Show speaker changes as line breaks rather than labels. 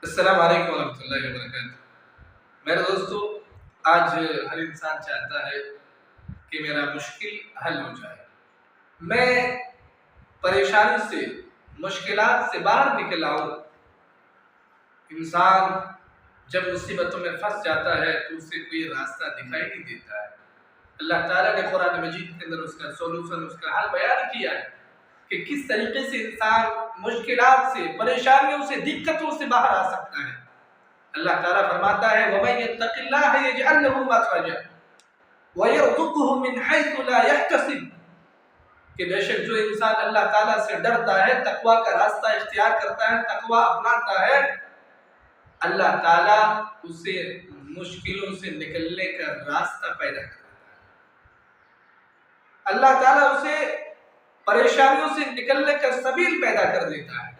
السلام علیکم ورحمۃ اللہ وبرکاتہ۔ میرے دوستو، آج ہر انسان چاہتا ہے کہ میرا مشکل حل ہو جائے، میں پریشانی سے، مشکلات سے باہر نکل آؤں۔ انسان جب مصیبتوں میں پھنس جاتا ہے تو اسے کوئی راستہ دکھائی نہیں دیتا ہے۔ اللہ تعالیٰ نے قرآن مجید کے اندر اس کا سولوشن، اس کا حل بیان کیا ہے کہ کس طریقے سے انسان مشکلات سے، پریشانیوں سے، دقتوں سے باہر آ سکتا ہے۔ اللہ تعالیٰ فرماتا ہے وَمَن يَتَّقِ اللَّهَ يَجْعَل لَّهُ مَخْرَجًا وَيَرْزُقْهُ مِنْ حَيْثُ لَا يَحْتَسِبُ، کہ بے شک جو انسان اللہ تعالیٰ سے ڈرتا ہے، تقویٰ کا راستہ اختیار کرتا ہے، تقویٰ اپناتا ہے، اللہ تعالیٰ اسے مشکلوں سے نکلنے کا راستہ پیدا کرتا ہے۔ اللہ تعالیٰ اسے پریشانیوں سے نکلنے کا سبیل پیدا کر دیتا ہے۔